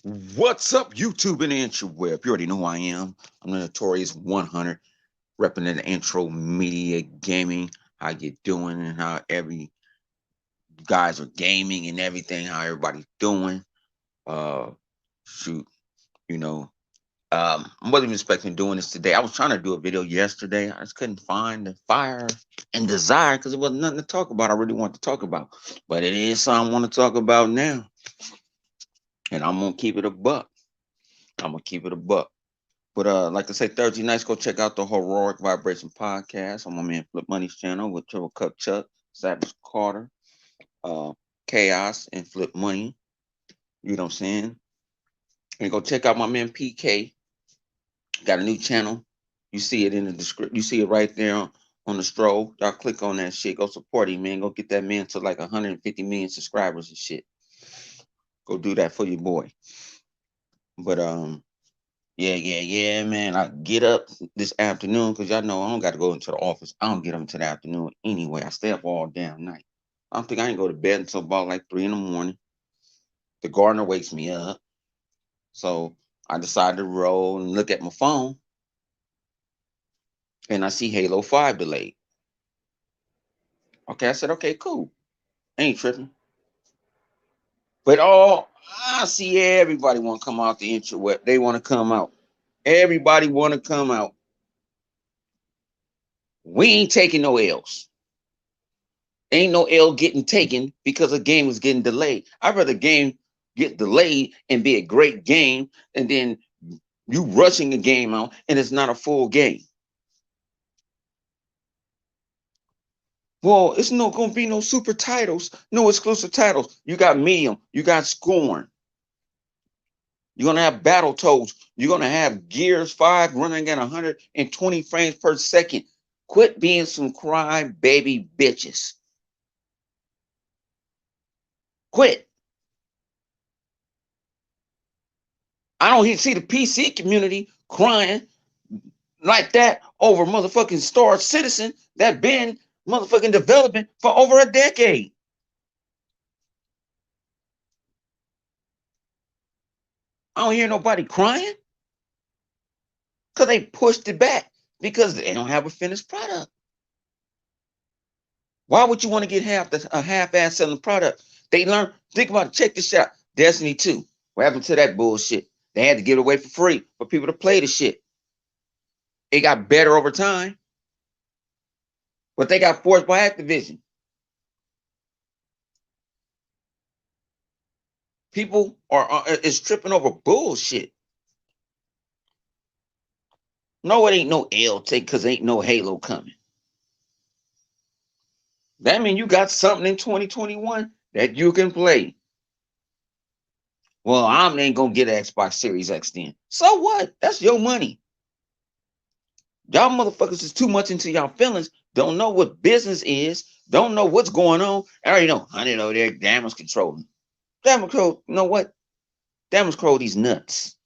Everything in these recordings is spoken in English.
What's up, YouTube and interweb? You already know who I am. I'm the Notorious 100, repping the Intro Media Gaming. How you doing and how every guys are gaming and everything, how everybody's doing. Uh, shoot, you know, I wasn't even expecting doing this today. I was trying to do a video yesterday. I just couldn't find the fire and desire because it wasn't nothing to talk about. I really want to talk about, but it is something I want to talk about now, and I'm gonna keep it a buck. I'm gonna keep it a buck. But like I say, Thursday nights, go check out the Heroic Vibration podcast on my man Flip Money's channel with Triple Cup Chuck, Savage Carter, uh, Chaos, and Flip Money. You know what I'm saying? And go check out my man PK. Got a new channel. You see it in the description. You see it right there on the stroll. Y'all click on that shit. Go support him, man. Go get that man to like 150 million subscribers and shit. Go do that for your boy. But yeah, man. I get up this afternoon because y'all know I don't got to go into the office. I don't get up until the afternoon anyway. I stay up all damn night. I don't think I ain't go to bed until about like 3 in the morning. The gardener wakes me up. So I decided to roll and look at my phone and I see Halo 5 delayed. Okay, I said, okay, cool. Ain't tripping. But I see everybody want to come out the interweb. They want to come out. Everybody want to come out. We ain't taking no L's. Ain't no L getting taken because a game was getting delayed. I'd rather a game get delayed and be a great game, and then you rushing a game out and it's not a full game. Well, it's no gonna be no super titles, no exclusive titles. You got Medium, you got Scorn. You're gonna have Battletoads. You're gonna have Gears 5 running at 120 frames per second. Quit being some cry baby bitches. Quit. I don't even see the PC community crying like that over motherfucking Star Citizen that been motherfucking development for over a decade. I don't hear nobody crying because they pushed it back because they don't have a finished product. Why would you want to get a half-ass selling product? They learn. Think about it. Check this out. Destiny 2. What happened to that bullshit? They had to give it away for free for people to play the shit. It got better over time, but they got forced by Activision. People are is tripping over bullshit. No, it ain't no L take because ain't no Halo coming. That means you got something in 2021 that you can play. Well, I ain't gonna get an Xbox Series X then. So what? That's your money. Y'all motherfuckers is too much into y'all feelings. Don't know what business is. Don't know what's going on. I already know. I didn't know they're damage controlling. Damage control. You know what? Damage control these nuts.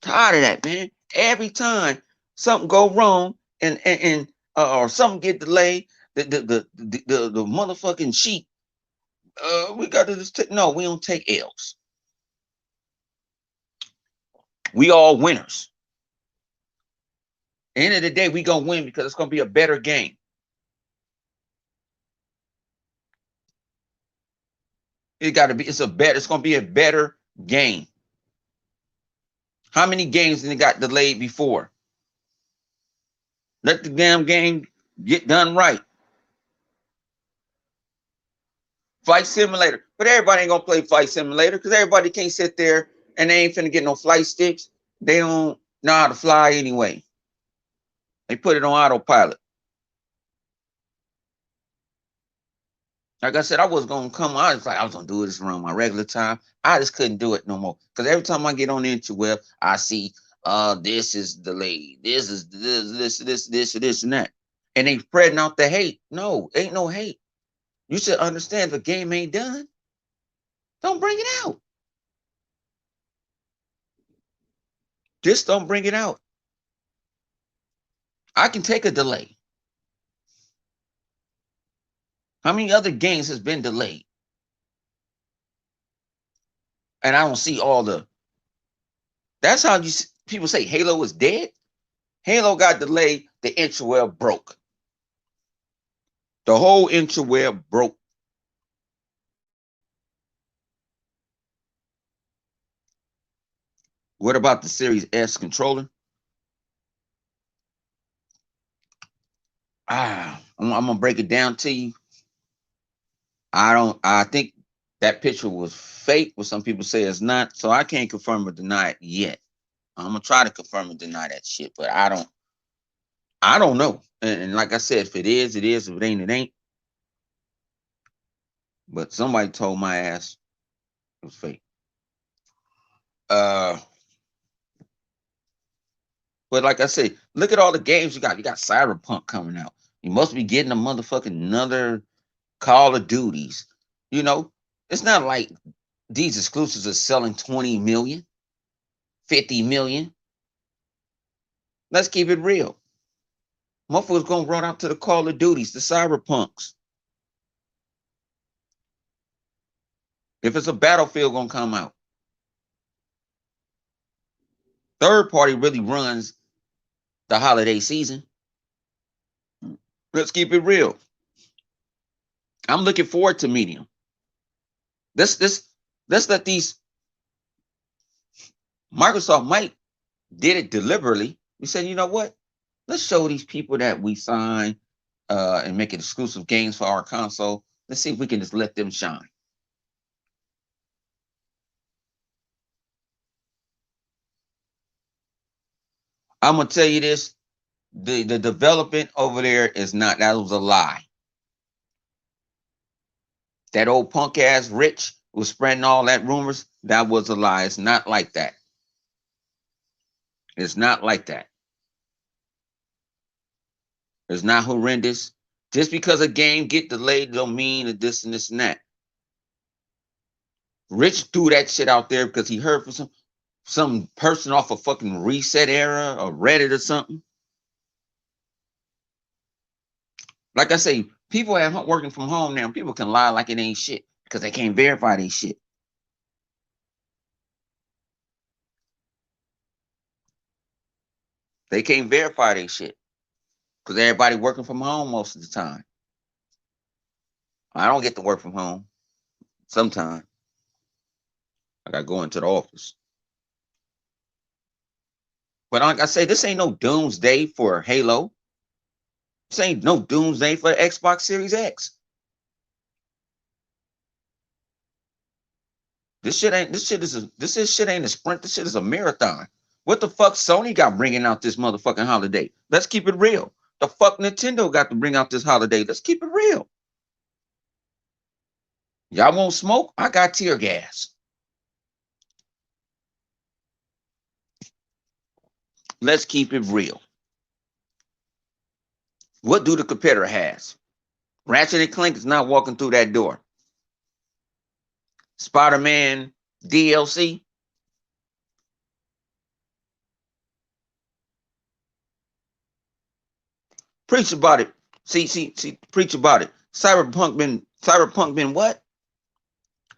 Tired of that, man. Every time something go wrong and or something get delayed, the motherfucking sheet. We got to just no. We don't take L's. We all winners. End of the day, we gonna win because it's gonna be a better game. It got to be. It's a better. It's gonna be a better game. How many games did it got delayed before? Let the damn game get done right. Flight Simulator, but everybody ain't gonna play Flight Simulator because everybody can't sit there and they ain't finna get no flight sticks. They don't know how to fly anyway. They put it on autopilot. Like I said, I was gonna come. I was gonna do this around my regular time. I just couldn't do it no more because every time I get on the interweb, I see this is delayed. This is this and that, and they spreading out the hate. No, ain't no hate. You should understand the game ain't done. Don't bring it out. Just don't bring it out. I can take a delay. How many other games has been delayed? and I don't see all the. That's how people say Halo is dead. Halo got delayed. The interweb broke. The whole interweb broke. What about the Series S controller? I'm gonna break it down to you. I think that picture was fake, but some people say it's not. So I can't confirm or deny it yet. I'm gonna try to confirm and deny that shit, but I don't know. And like I said, if it is, it is. If it ain't, it ain't. But somebody told my ass it was fake. Uh, but like I said, look at all the games you got. You got Cyberpunk coming out. You must be getting a motherfucking another Call of Duties. You know, it's not like these exclusives are selling 20 million, 50 million. Let's keep it real. Motherfuckers gonna run out to the Call of Duties, the Cyberpunks. If it's a Battlefield gonna come out. Third party really runs the holiday season. Let's keep it real. I'm looking forward to Medium. Let's let these Microsoft might did it deliberately. We said, you know what? Let's show these people that we sign and make it exclusive games for our console. Let's see if we can just let them shine. I'm gonna tell you this: the development over there is not. That was a lie. That old punk ass Rich was spreading all that rumors. That was a lie. It's not like that. It's not like that. It's not horrendous. Just because a game get delayed don't mean that this and this and that. Rich threw that shit out there because he heard from some person off a fucking Reset Era or Reddit or something. Like I say, people at working from home now, people can lie like it ain't shit because they can't verify their shit. They can't verify their shit because everybody working from home most of the time. I don't get to work from home sometimes. I got to go into the office. But like I say, this ain't no doomsday for Halo. This ain't no doomsday for the Xbox Series X. This shit ain't a sprint. This shit is a marathon. What the fuck Sony got bringing out this motherfucking holiday? Let's keep it real. The fuck Nintendo got to bring out this holiday. Let's keep it real. Y'all won't smoke? I got tear gas. Let's keep it real. What do the competitor has? Ratchet and Clank is not walking through that door. Spider-Man DLC. Preach about it. See, preach about it. Cyberpunk been what?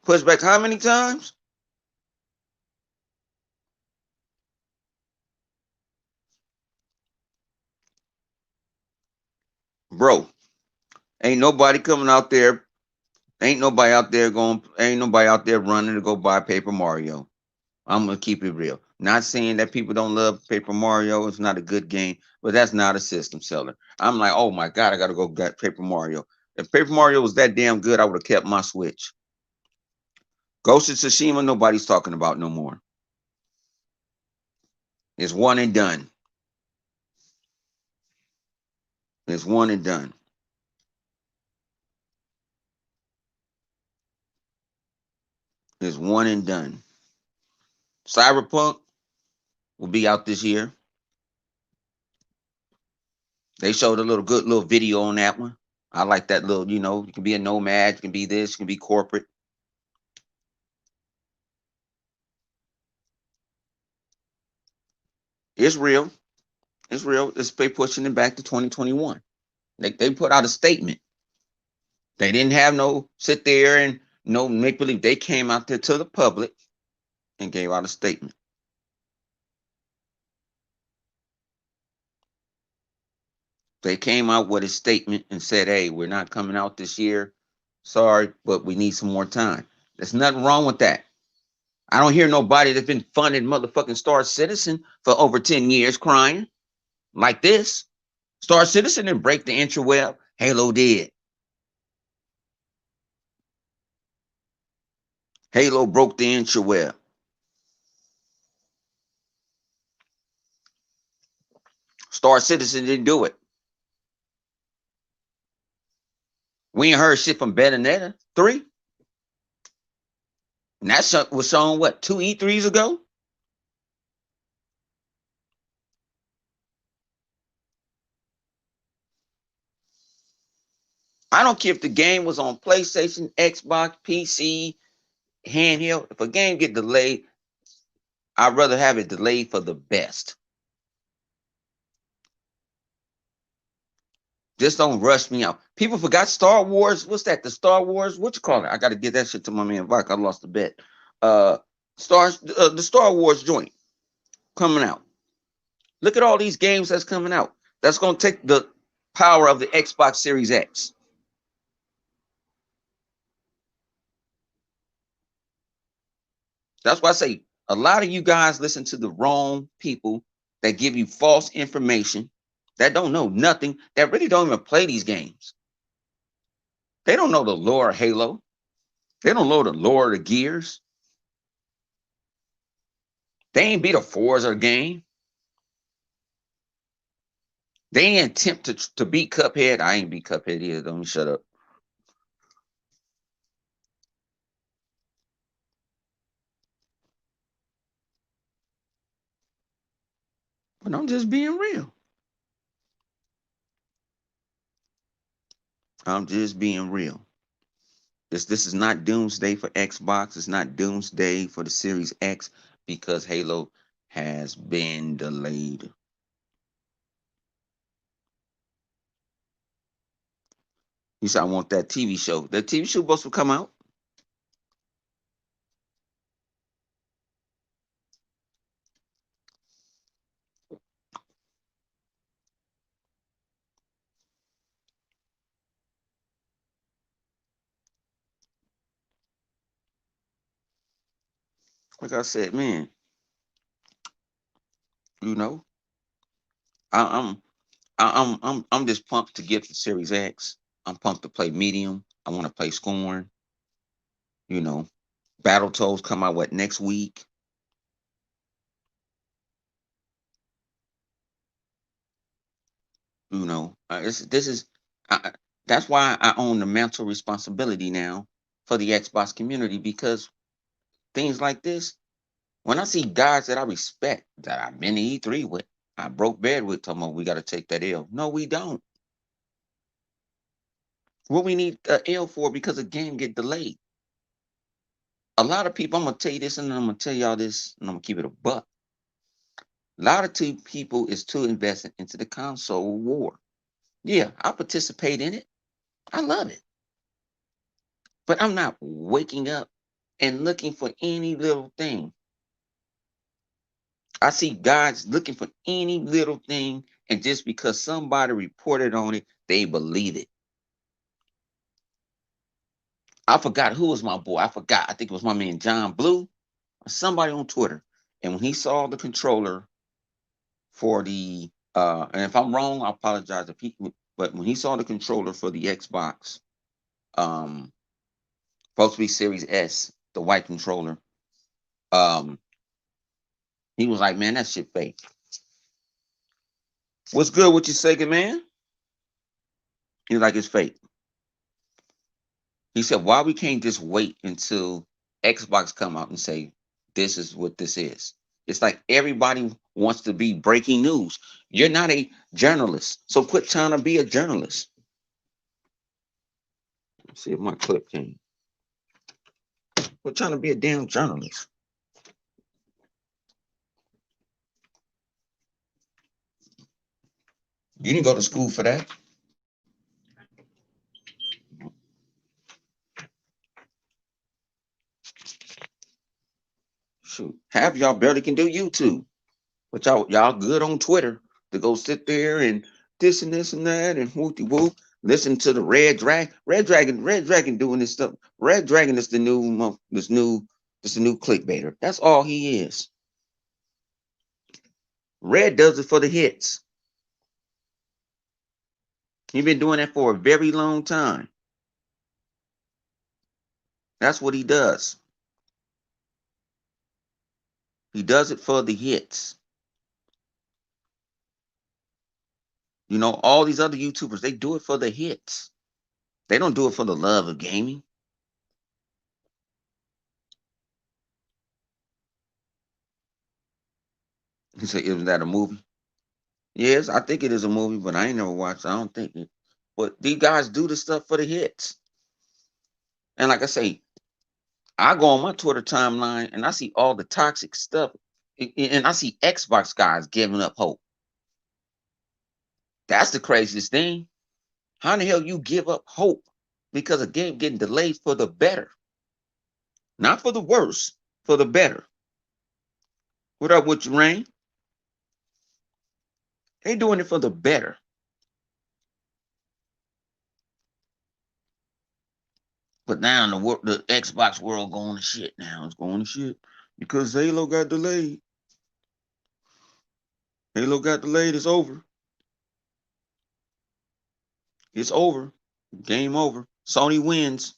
Pushed back how many times? Bro, ain't nobody coming out there. Ain't nobody out there running to go buy Paper Mario. I'm gonna keep it real. Not saying that people don't love Paper Mario. It's not a good game, but that's not a system seller. I'm like, oh my god, I gotta go get Paper Mario. If Paper Mario was that damn good, I would have kept my Switch. Ghost of Tsushima, nobody's talking about no more. It's one and done. It's one and done. It's one and done. Cyberpunk will be out this year. They showed a little video on that one. I like that little, you can be a nomad, you can be this, you can be corporate. It's real. It's real. It's they pushing it back to 2021. They put out a statement. They didn't have no sit there and no make believe. They came out there to the public and gave out a statement. They came out with a statement and said, hey, we're not coming out this year. Sorry, but we need some more time. There's nothing wrong with that. I don't hear nobody that's been funding motherfucking Star Citizen for over 10 years crying like this. Star Citizen didn't break the interweb. Halo did. Halo broke the interweb. Star Citizen didn't do it. We ain't heard shit from Bayonetta 3. And that was shown, what, 2 E3s ago? I don't care if the game was on PlayStation, Xbox, PC, handheld. If a game get delayed, I'd rather have it delayed for the best. Just don't rush me out. People forgot Star Wars. What's that? The Star Wars? What you call it? I got to get that shit to my man Vok. I lost the bet. The Star Wars joint coming out. Look at all these games that's coming out. That's going to take the power of the Xbox Series X. That's why I say a lot of you guys listen to the wrong people that give you false information, that don't know nothing, that really don't even play these games. They don't know the lore of Halo. They don't know the lore of the Gears. They ain't beat a Forza game. They ain't attempt to beat Cuphead. I ain't beat Cuphead either. Don't shut up. But I'm just being real. I'm just being real. This is not doomsday for Xbox. It's not doomsday for the Series X because Halo has been delayed. You said I want that TV show. The TV show supposed to come out. Like I said, man, you know, I, I'm I'm just pumped to get the Series X. I'm pumped to play Medium. I want to play Scorn. You know, Battletoads come out what next week. You know, this is that's why I own the mental responsibility now for the Xbox community because things like this, when I see guys that I respect, that I've been to E3 with, I broke bed with, talking about we got to take that L. No, we don't. What we need a L for because a game get delayed. A lot of people, I'm gonna tell you this, and I'm gonna tell y'all this, and I'm gonna keep it a buck. A lot of people is too invested into the console war. Yeah, I participate in it. I love it. But I'm not waking up and looking for any little thing. I see guys looking for any little thing, and just because somebody reported on it, they believe it. I forgot who was my boy. I forgot. I think it was my man John Blue or somebody on Twitter. And when he saw the controller for the and if I'm wrong, I apologize if he but when he saw the controller for the Xbox, um, supposed to be Series S, the white controller, um, he was like, man, that shit fake. What's good with you, Sega man? He's like, it's fake. He said, why we can't just wait until Xbox come out and say, this is what this is. It's like everybody wants to be breaking news. You're not a journalist, so quit trying to be a journalist. Let's see if my clip came. Quit trying to be a damn journalist. You didn't go to school for that. Shoot, half y'all barely can do YouTube, but y'all good on Twitter to go sit there and this and that and whoopty whoop. Listen to the Red Dragon doing this stuff. Red Dragon is the this the new clickbaiter. That's all he is. Red does it for the hits. He's been doing that for a very long time. That's what he does. He does it for the hits. You know, all these other YouTubers, they do it for the hits. They don't do it for the love of gaming. He said, "Isn't that a movie?" Yes, I think it is a movie, but I ain't never watched it. I don't think it. But these guys do the stuff for the hits. And like I say, I go on my Twitter timeline and I see all the toxic stuff. And I see Xbox guys giving up hope. That's the craziest thing. How in the hell you give up hope because a game getting delayed for the better? Not for the worse, for the better. What up with you, Rain? They doing it for the better. But now the Xbox world going to shit now. It's going to shit because Halo got delayed. Halo got delayed. It's over. It's over. Game over. Sony wins.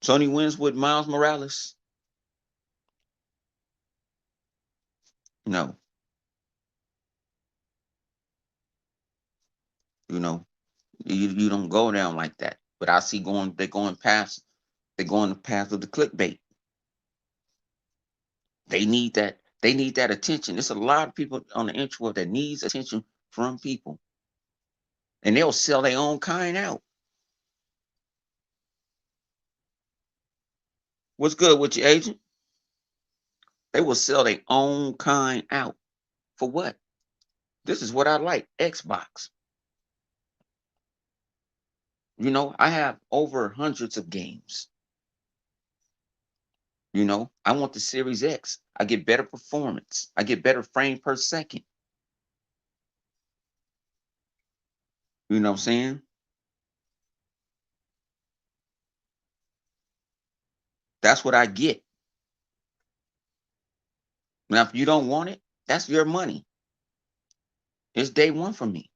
Sony wins with Miles Morales. No, you know, you don't go down like that. But I see they're going the path of the clickbait. They need that. They need that attention. There's a lot of people on the internet that needs attention from people, and they'll sell their own kind out. What's good with your agent? They will sell their own kind out. For what? This is what I like. Xbox. You know, I have over hundreds of games. You know, I want the Series X. I get better performance. I get better frame per second. You know what I'm saying? That's what I get. Now, if you don't want it, that's your money. It's day one for me.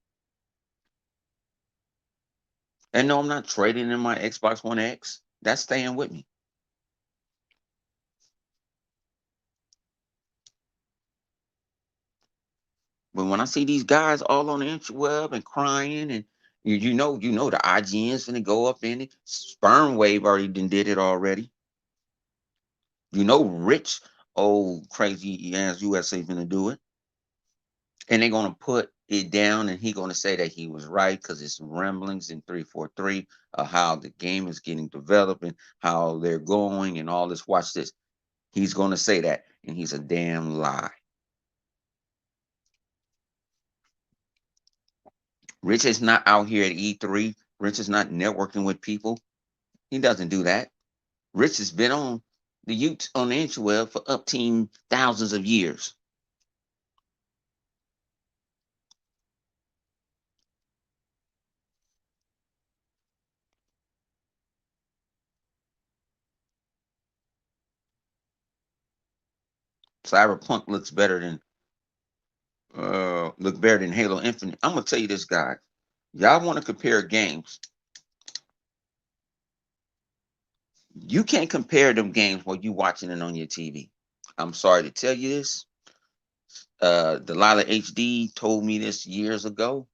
And no, I'm not trading in my Xbox One X. That's staying with me. But when I see these guys all on the interweb and crying, and you know, the IGN's gonna go up in it. Sperm Wave already did it already. You know, rich old crazy ass USA gonna do it, and they're gonna put it down, and he gonna say that he was right because it's ramblings in 343 of how the game is getting developed and how they're going and all this. Watch this. He's gonna say that, and he's a damn lie. Rich is not out here at E3. Rich is not networking with people. He doesn't do that. Rich has been on the interweb for up to thousands of years. Cyberpunk look better than Halo Infinite. I'm gonna tell you this, guy. Y'all want to compare games? You can't compare them games while you watching it on your TV. I'm sorry to tell you this. Delilah HD told me this years ago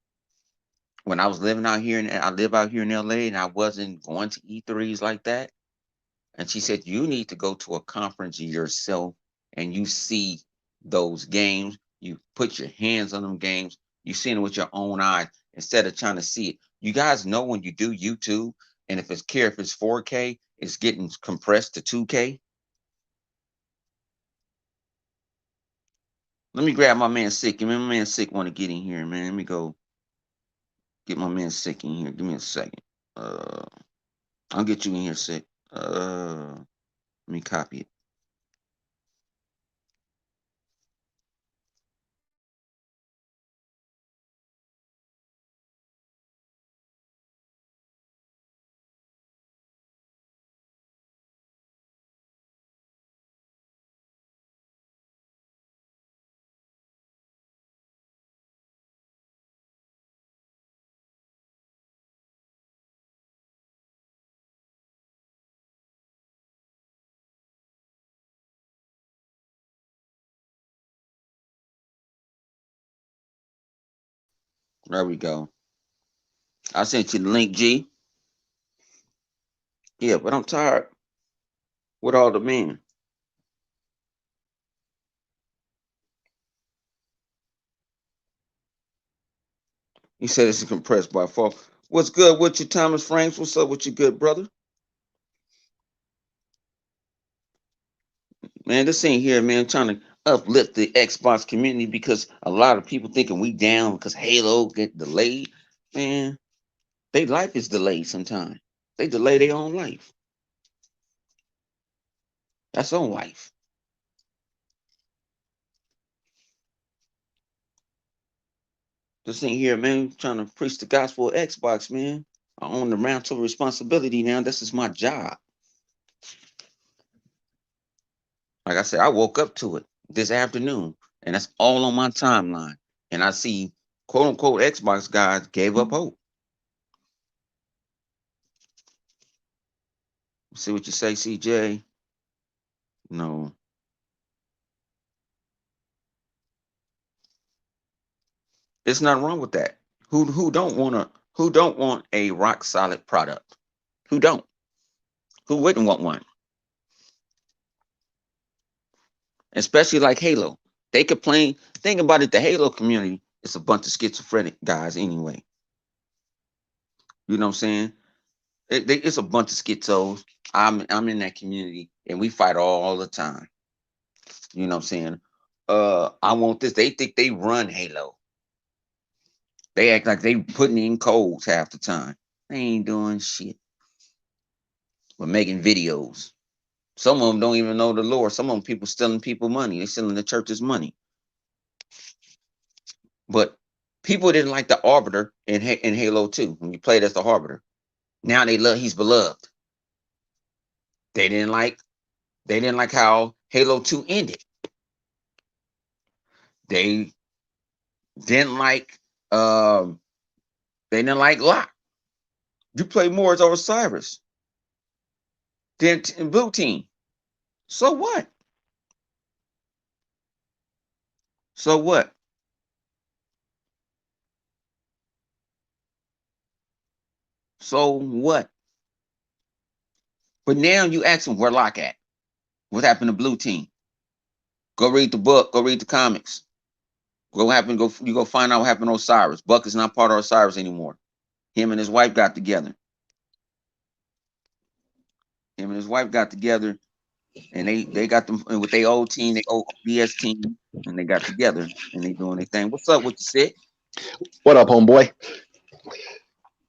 when I was living out here, and I live out here in LA, and I wasn't going to E3s like that. And she said, you need to go to a conference yourself and you see those games. You put your hands on them games. You see them with your own eyes instead of trying to see it. You guys know when you do YouTube, and if it's 4K, it's getting compressed to 2K. Let me grab my man Sick. My man Sick want to get in here, man. Let me go get my man Sick in here. Give me a second. Uh, I'll get you in here, Sick. Let me copy it. There we go. I sent you the link, G. Yeah, but I'm tired with all the men. He said it's compressed by far. What's good with you, Thomas Franks? What's up with you, good brother? Man, this ain't here, man. I'm trying to uplift the Xbox community because a lot of people thinking we down because Halo get delayed. Man, their life is delayed sometimes. They delay their own life. That's on life. This ain't here, man. Trying to preach the gospel of Xbox, man. I own the mantle responsibility now. This is my job. Like I said, I woke up to it this afternoon, and that's all on my timeline. And I see quote unquote Xbox guys gave up hope. See what you say, CJ? No. There's nothing wrong with that. Who don't want a rock solid product? Who don't? Who wouldn't want one? Especially like Halo. They complain. Think about it, the Halo community is a bunch of schizophrenic guys anyway. You know what I'm saying? It's a bunch of schizos. I'm in that community and we fight all the time. You know what I'm saying? I want this. They think they run Halo. They act like they putting in codes half the time. They ain't doing shit. We're making videos. Some of them don't even know the Lord. Some of them people stealing people money. They stealing the church's money. But people didn't like the Arbiter in Halo 2 when you played as the Arbiter. Now they love he's beloved. They didn't like how Halo 2 ended. They didn't like they didn't like Locke. You play Moors over Cyrus. Then Blue Team. So what? So what? So what? But now you ask them where Locke at. What happened to Blue Team? Go read the book. Go read the comics. You go find out what happened to Osiris. Buck is not part of Osiris anymore. Him and his wife got together. Him and his wife got together, and they got them with their old team, their old BS team, and they got together and they doing their thing. What's up with the set? What up, homeboy?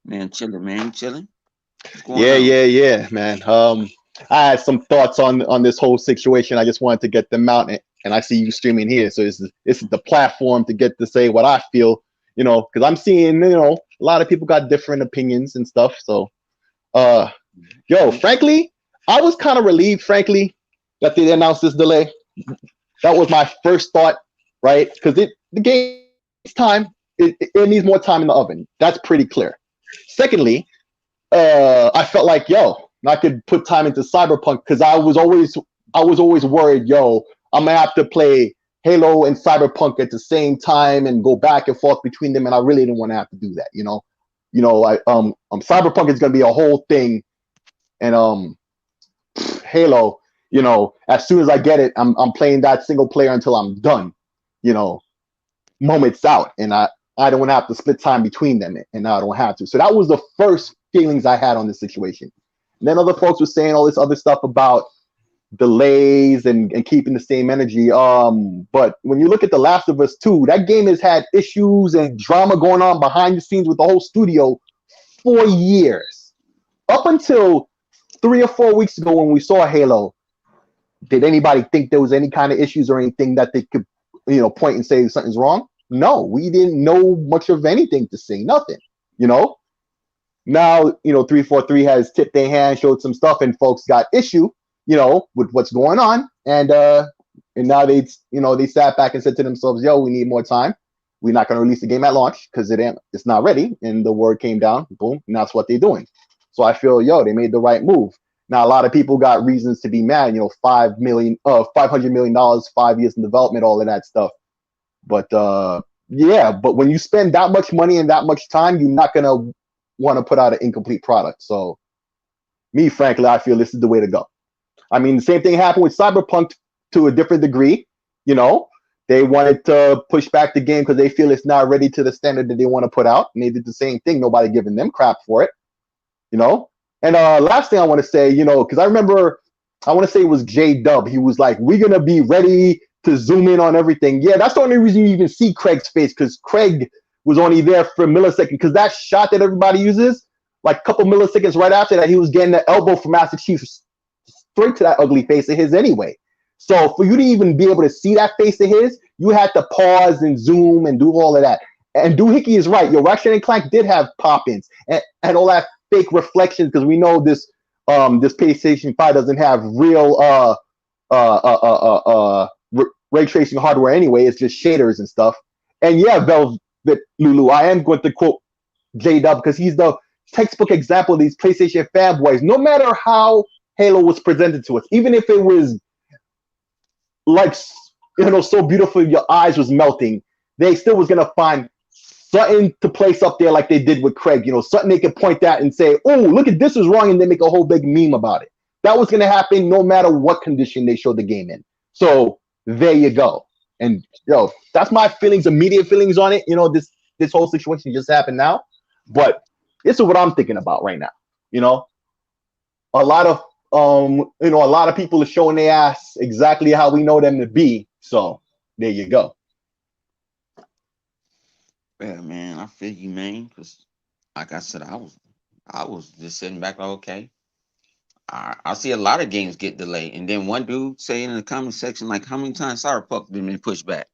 Man, chilling, man, chilling. What's going Yeah, on? yeah, yeah, man. I had some thoughts on this whole situation. I just wanted to get them out, and I see you streaming here, so this is the platform to get to say what I feel. Because I'm seeing a lot of people got different opinions and stuff. So, uh, yo, frankly, I was kind of relieved, frankly, that they announced this delay. That was my first thought, right? Because the game needs time. It needs more time in the oven. That's pretty clear. Secondly, I felt like, yo, I could put time into Cyberpunk because I was always worried, yo, I'm gonna have to play Halo and Cyberpunk at the same time and go back and forth between them, and I really didn't want to have to do that, Cyberpunk is gonna be a whole thing, and Halo, as soon as I get it, I'm playing that single player until I'm done, you know, moments out, and I don't want to have to split time between them, and now I don't have to. So that was the first feelings I had on this situation. And then other folks were saying all this other stuff about delays and keeping the same energy. But when you look at The Last of Us 2, that game has had issues and drama going on behind the scenes with the whole studio for years. Up until 3 or 4 weeks ago when we saw Halo, did anybody think there was any kind of issues or anything that they could, point and say something's wrong? No, we didn't know much of anything to say, nothing, you know? Now, 343 has tipped their hand, showed some stuff, and folks got issue, with what's going on. And now they sat back and said to themselves, yo, we need more time. We're not going to release the game at launch because it's not ready. And the word came down, boom, and that's what they're doing. So I feel, they made the right move. Now, a lot of people got reasons to be mad, $500 million, 5 years in development, all of that stuff. But yeah, but when you spend that much money and that much time, you're not gonna want to put out an incomplete product. So me, frankly, I feel this is the way to go. I mean, the same thing happened with Cyberpunk to a different degree. You know, they wanted to push back the game because they feel it's not ready to the standard that they want to put out, and they did the same thing. Nobody giving them crap for it. You know. And last thing I want to say, you know, because I remember, I want to say it was J Dub. He was like, "We're gonna be ready to zoom in on everything." Yeah, that's the only reason you even see Craig's face, because Craig was only there for a millisecond. Because that shot that everybody uses, like a couple milliseconds right after that, he was getting the elbow from Master Chief straight to that ugly face of his anyway. So for you to even be able to see that face of his, you had to pause and zoom and do all of that. And Doohickey is right. Yo, Ratchet and Clank did have pop-ins and all that fake reflections, because we know this PlayStation 5 doesn't have real ray tracing hardware anyway. It's just shaders and stuff. And yeah, Velvet Lulu, I am going to quote J Dub because he's the textbook example of these PlayStation fanboys. No matter how Halo was presented to us, even if it was like, you know, so beautiful your eyes was melting, they still was gonna find something to place up there like they did with Craig. You know, something they could point at and say, "Oh, look at this is wrong," and they make a whole big meme about it. That was gonna happen no matter what condition they showed the game in. So there you go. And yo, that's my feelings, immediate feelings on it. You know, this whole situation just happened now, but this is what I'm thinking about right now. You know, a lot of you know, a lot of people are showing their ass exactly how we know them to be. So there you go. Yeah, man, I feel you, man. Because, like I said, I was just sitting back, like, okay. I see a lot of games get delayed, and then one dude saying in the comment section, like, how many times Cyberpunk been pushed back?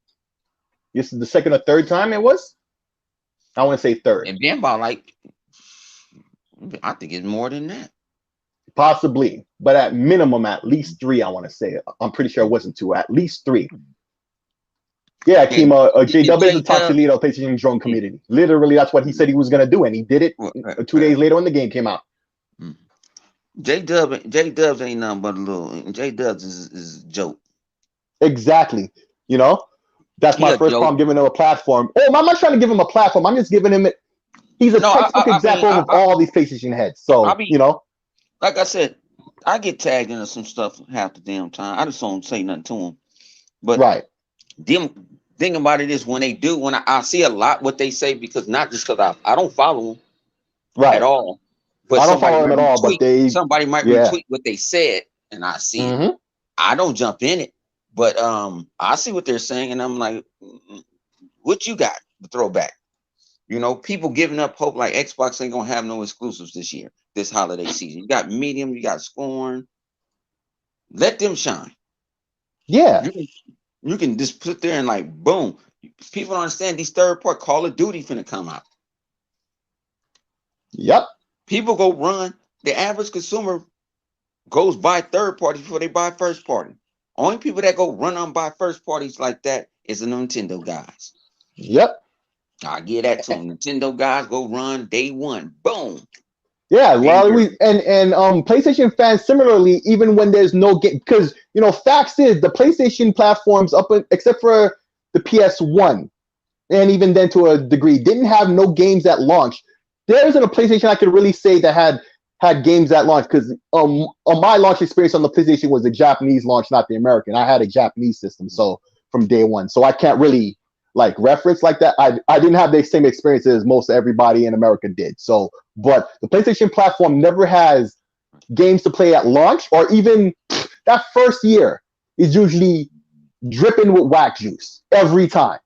This is the second or third time it was. I want to say third, And then about like, I think it's more than that. possibly, but at minimum, at least three. I want to say. I'm pretty sure it wasn't two. At least three. Yeah, And, Kima, JW is J the top Dub, leader of PlayStation drone community. Literally, that's what he said he was gonna do, and he did it well, 2 days later when the game came out. J Dubs ain't nothing but a little. J Dubs is a joke. Exactly. You know, that's He my a first joke. problem giving him a platform. Oh, I'm not trying to give him a platform. I'm just giving him it. He's a No, textbook I mean, example of all these PlayStation heads. I So, you be know, like I said, I get tagged into some stuff half the damn time. I just don't say nothing to them. But right, them thing about it is when they do, when I see a lot what they say, because not just because I don't follow them at right. all, but I don't follow him at all, but they, somebody might yeah. retweet what they said, and I see it. Mm-hmm. I don't jump in it, but I see what they're saying, and I'm like, what you got to throw back? You know, people giving up hope like Xbox ain't gonna have no exclusives this year, this holiday season. You got Medium, you got Scorn. Let them shine. Yeah. You can you can just put there and like boom. People don't understand these third part Call of Duty finna come out. Yep. People go run. The average consumer goes buy third parties before they buy first party. Only people that go run on buy first parties like that is the Nintendo guys. Yep. I give that to them. Nintendo guys go run day one. Boom. Yeah, They well, there. and PlayStation fans similarly, even when there's no game, because you know, facts is the PlayStation platforms except for the PS1, and even then to a degree, didn't have no games at launch. There isn't a PlayStation I could really say that had games at launch, because on my launch experience on the PlayStation was the Japanese launch, not the American. I had a Japanese system, so from day one, so I can't really like reference like that. I didn't have the same experience as most everybody in America did. So, but the PlayStation platform never has games to play at launch, or even that first year is usually dripping with whack juice every time.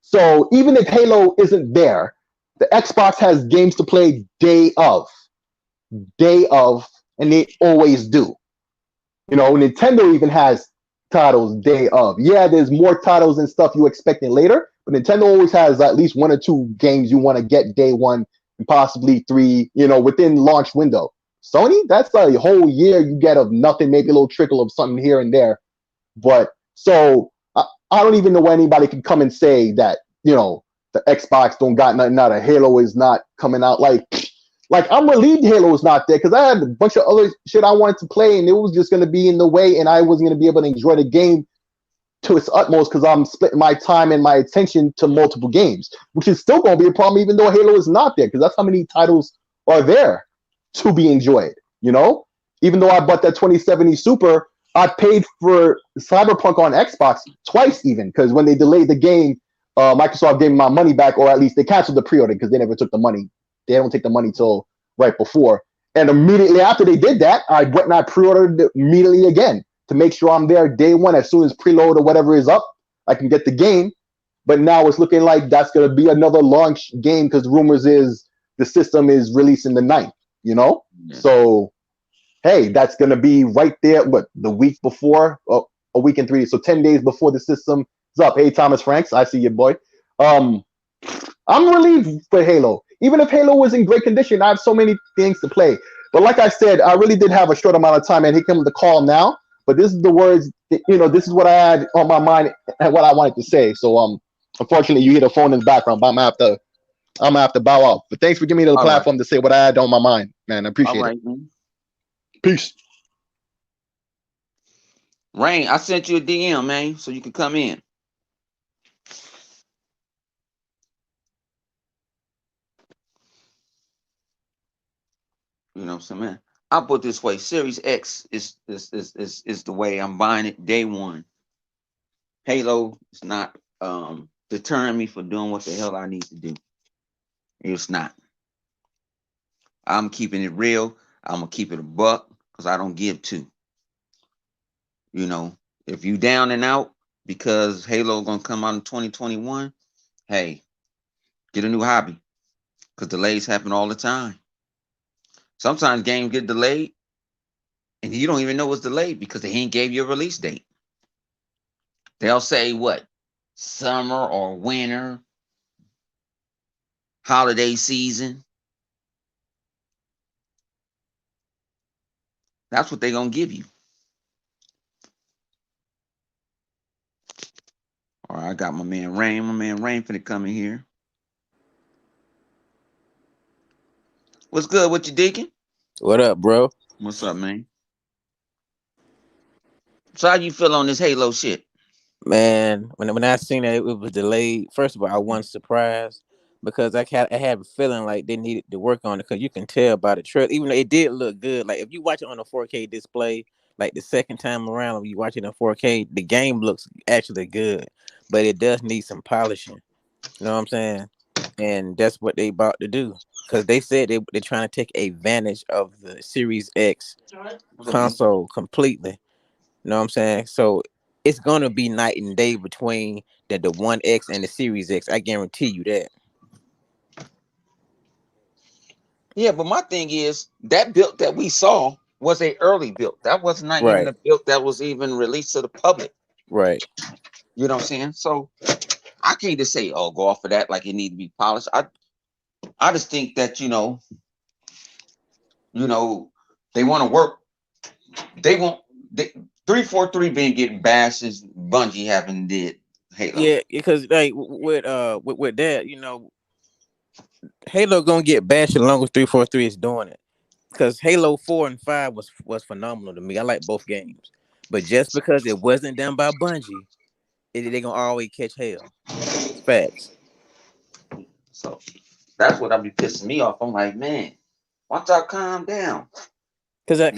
So even if Halo isn't there, the Xbox has games to play day of, and they always do. You know, Nintendo even has titles day of. Yeah, there's more titles and stuff you expecting later, but Nintendo always has at least one or two games you want to get day one, and possibly three, you know, within launch window. Sony, that's a whole year you get of nothing, maybe a little trickle of something here and there. But so I don't even know why anybody can come and say that, you know, the Xbox don't got nothing out of Halo is not coming out. Like I'm relieved Halo is not there, because I had a bunch of other shit I wanted to play, and it was just going to be in the way, and I wasn't going to be able to enjoy the game to its utmost because I'm splitting my time and my attention to multiple games, which is still going to be a problem even though Halo is not there because that's how many titles are there to be enjoyed. You know, even though I bought that 2070 Super, I paid for Cyberpunk on Xbox twice even because when they delayed the game, Microsoft gave me my money back, or at least they canceled the pre-order because they never took the money. They don't take the money till right before. And immediately after they did that, I went and I pre-ordered it immediately again to make sure I'm there day one as soon as preload or whatever is up. I can get the game. But now it's looking like that's going to be another launch game because rumors is the system is releasing the ninth. You know, Yeah. so hey, that's going to be right there. What the week before, a week and 3 days, so 10 days before the system is up. Hey, Thomas Franks, I see you, boy. Um, I'm relieved for Halo. Even if Halo was in great condition, I have so many things to play. But like I said, I really did have a short amount of time, and here comes the call now. But this is the words, this is what I had on my mind and what I wanted to say. So unfortunately, you hear the phone in the background, but I'm gonna have to bow out. But thanks for giving me the All right. platform to say what I had on my mind, man. I All appreciate it. right, man. Peace. Rain, I sent you a DM, man, so you can come in. You know what I'm saying, man? I'll put it this way. Series X is the way I'm buying it day one. Halo is not deterring me from doing what the hell I need to do. It's not. I'm keeping it real. I'm gonna keep it a buck because I don't give two. You know, if you down and out because Halo gonna come out in 2021, hey, get a new hobby because delays happen all the time. Sometimes games get delayed and you don't even know it's delayed because they ain't gave you a release date. They'll say what? Summer or winter, holiday season. That's what they're gonna give you. All right, I got my man Rain. My man Rain finna come in here. What's good with you, Deacon? What up, bro? What's up, man? So how you feel on this Halo shit? Man, when I seen that it was delayed, first of all, I wasn't surprised because I had a feeling like they needed to work on it because you can tell by the trailer, even though it did look good. Like if you watch it on a 4K display, like the second time around, when you watch it in 4K, the game looks actually good, but it does need some polishing. You know what I'm saying? And that's what they about to do because they said they're trying to take advantage of the Series X What's up, man? console completely. You know what I'm saying? So it's gonna be night and day between the One X and the Series X. I guarantee you that. Yeah, but my thing is that build that we saw was a early build. That was not even Right, a build that was even released to the public. right. You know what I'm saying? So I can't just say, oh, go off of that like it need to be polished. I just think that you know, they want to work. They want they 343 been getting bashed since Bungie haven't did Halo. Yeah, because like with that, Halo gonna get bashed as long as 343 is doing it. Because Halo 4 and 5 was phenomenal to me. I like both games, but just because it wasn't done by Bungie, they gonna always catch hell. It's facts. So that's what I be pissing me off. I'm like, man, why don't y'all calm down? Cause I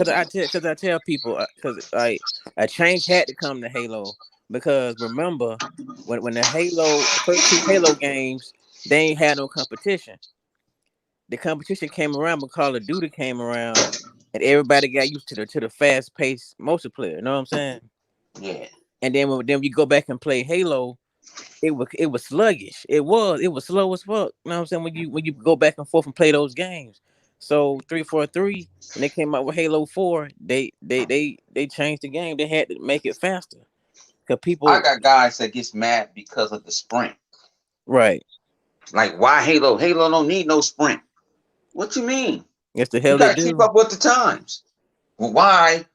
tell people because like a change had to come to Halo because remember when the Halo first two Halo games they ain't had no competition. The competition came around when Call of Duty came around and everybody got used to the fast paced multiplayer. You know what I'm saying? Yeah, And then we go back and play Halo. It was sluggish. It was slow as fuck. You know what I'm saying? When you go back and forth and play those games. So 343 when they came out with Halo 4, they changed the game. They had to make it faster. Cause I people got guys that gets mad because of the sprint. right. Like, why Halo? Halo don't need no sprint. What you mean? Yes the You hell got it to keep do. up with the times. Well, why?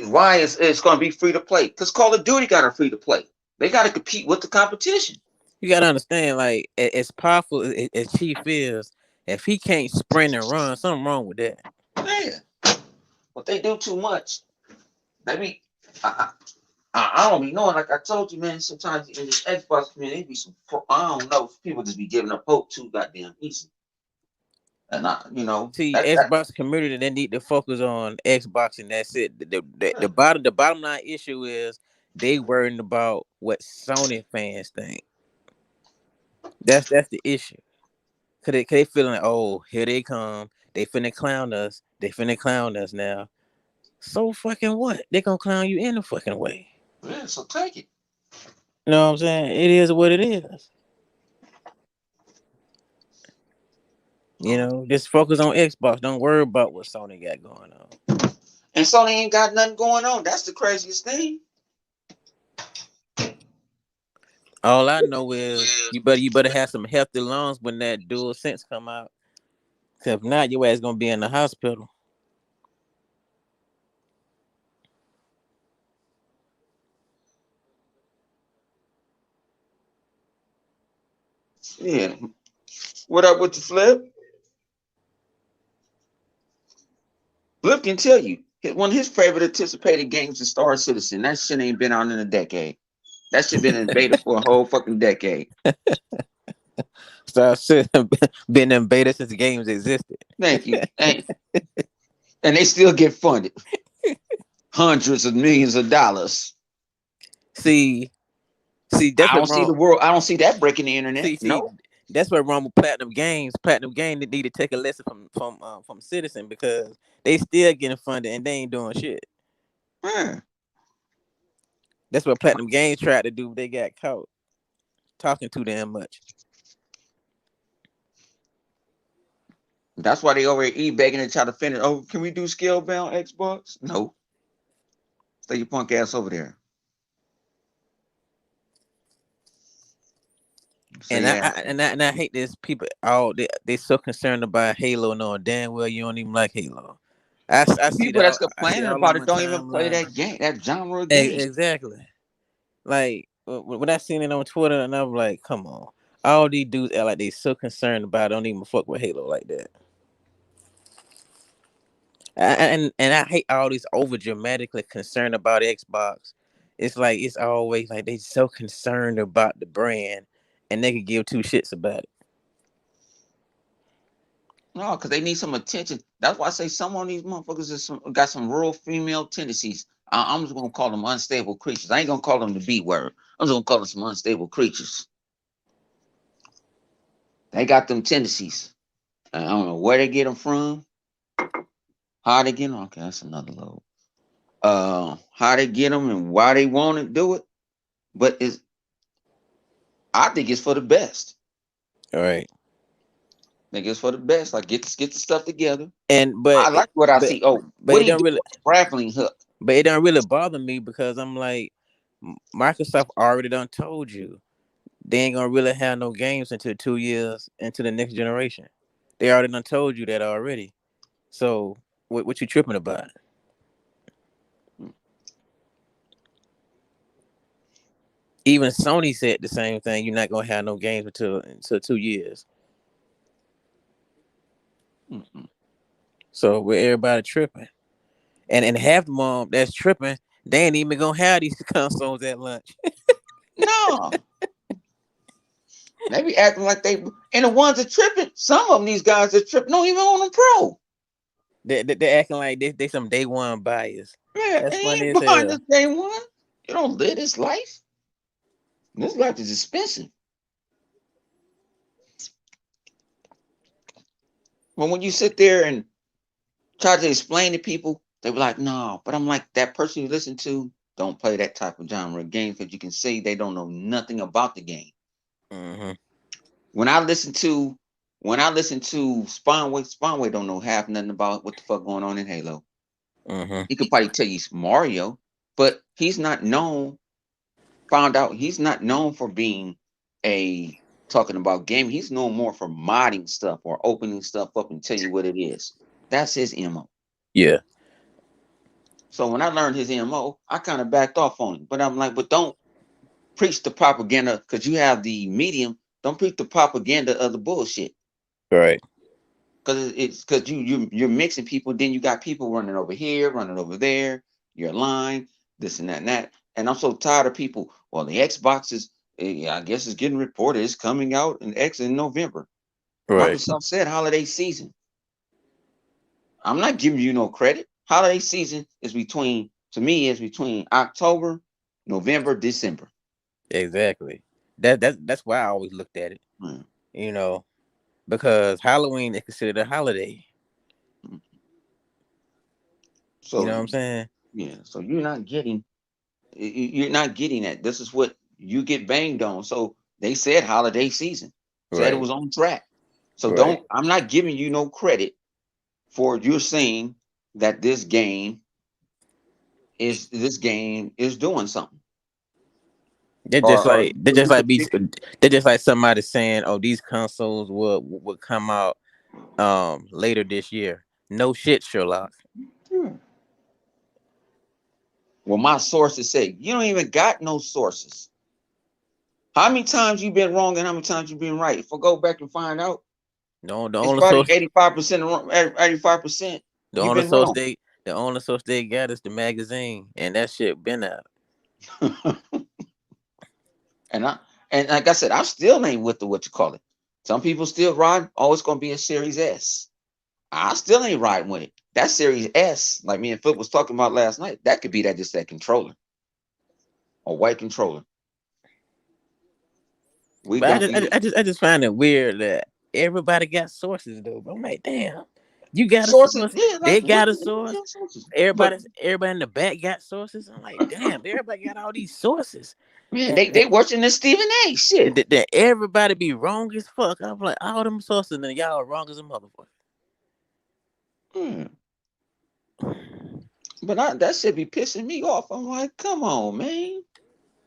Why is it's going to be free to play? Because Call of Duty got a free to play. They got to compete with the competition. You gotta understand, like as powerful as Chief is, if he can't sprint and run, something wrong with that. Yeah, but they do too much. Maybe I, I don't be knowing. Like I told you, man. Sometimes in this Xbox community, it be some. I don't know. People just be giving up hope too goddamn easy. And See, that Xbox community, they need to focus on Xbox, and that's it. yeah. The bottom line issue is they worrying about what Sony fans think. That's the issue. Cause they feeling like, oh, here they come. They finna clown us. They finna clown us now. So fucking what? They gonna clown you in a fucking way. Yeah, so take it. You know what I'm saying? It is what it is. You Um, know, just focus on Xbox. Don't worry about what Sony got going on. and Sony ain't got nothing going on. That's the craziest thing. All I know is you better have some healthy lungs when that dual sense come out. Cause if not, your ass gonna be in the hospital. Yeah. What up with the flip? Flip can tell you one of his favorite anticipated games is Star Citizen. That shit ain't been out in a decade. That shit been in beta for a whole fucking decade. So been in beta since the games existed. Thank you. And they still get funded hundreds of millions of dollars. See, see, that's I what don't see the wrong. world. I don't see that breaking the internet. See, No. that's what wrong with Platinum Games. Platinum Games need to take a lesson from Citizen because they still getting funded and they ain't doing shit. Yeah. That's what Platinum Games tried to do. They got caught talking too damn much. That's why they over here begging to try to finish. Oh, can we do scale bound Xbox? No. Stay your punk ass over there. So And I, yeah. I and I hate this people. Oh, they so concerned about Halo, knowing damn well you don't even like Halo. I see People that. that's I see complaining all on about it my don't even play timeline. that game, that genre of game. Exactly. Like when I seen it on Twitter, and I was like, "Come on!" All these dudes are like they so concerned about it, don't even fuck with Halo like that. And I hate all these over dramatically concerned about Xbox. It's like it's always like they so concerned about the brand, and they could give two shits about it. No, because they need some attention. That's why I say some of these motherfuckers got some rural female tendencies. I'm just gonna call them unstable creatures. I ain't gonna call them the B word. I'm just gonna call them some unstable creatures. They got them tendencies. I don't know where they get them from, how they get them. Okay, that's another load. How they get them and why they want to do it, but I think it's for the best. All right. I think it's for the best. Like get the stuff together. And I like what I see. Oh, but what it do you don't do really with the grappling hook? but it don't really bother me because I'm like Microsoft already done told you they ain't gonna really have no games until 2 years into the next generation. They already done told you that already. So what you tripping about? Even Sony said the same thing. You're not gonna have no games until 2 years. Mm-mm. So with everybody tripping, and half the mom that's tripping, they ain't even gonna have these consoles at lunch. No, they be acting like they and the ones that tripping. Some of them, these guys that tripping, don't even own them pro. They acting like they some day one buyers. Yeah, That's and he funny ain't as buying hell. this day one. You don't live this life. This life is expensive. But when you sit there and try to explain to people, they be like, "No," but I'm like, that person you listen to don't play that type of genre of game because you can see they don't know nothing about the game. Hmm. When I listen to Spawnway don't know half nothing about what the fuck going on in Halo. Hmm. He could probably tell you Mario, but he's not known. Found out he's not known for being a talking about game. He's known more for modding stuff or opening stuff up and tell you what it is. That's his MO. Yeah. So when I learned his MO, I kind of backed off on him. But I'm like, but don't preach the propaganda because you have the medium. Don't preach the propaganda of the bullshit. Right. Because it's because you're mixing people. Then you got people running over here, running over there. You're lying, this and that and that. And I'm so tired of people. Well, the Xbox is, I guess, it's getting reported it's coming out in X in November. Right. Microsoft said holiday season. I'm not giving you no credit. Holiday season is between, to me, is between October, November, December. Exactly. That's why I always looked at it. Hmm. You know, because Halloween is considered a holiday. You So know what I'm saying? yeah, so you're not getting that. This is what you get banged on. So they said holiday season, said it Right. was on track. So Right. don't. I'm not giving you no credit for you're saying that this game is doing something, or They're just you like could be pick it. they're just like somebody saying, "Oh, these consoles will come out later this year." No shit, Sherlock. Hmm. Well, my sources say you don't even got no sources. How many times you been wrong and how many times you been right? If I go back and find out, No, it's probably 85%. 85% the you've only been source wrong. they the only source they got is the magazine, and that shit been out. And I and like I said, I still ain't with the what you call it. Some people still ride. Oh, it's gonna be a Series S. I still ain't riding with it. That Series S, like me and Flip was talking about last night, that could be that just that controller, a white controller. We But don't even I just find it weird that everybody got sources though. But I'm like, damn, you got a sources. source, Yeah, like they what got a the source. hell sources? But Everybody in the back got sources. I'm like, damn, everybody got all these sources, man, and they watching this Stephen A. Shit. that everybody be wrong as fuck. I'm like, all them sources, and y'all wrong as a motherfucker. Hmm. But that should be pissing me off. I'm like, come on, man.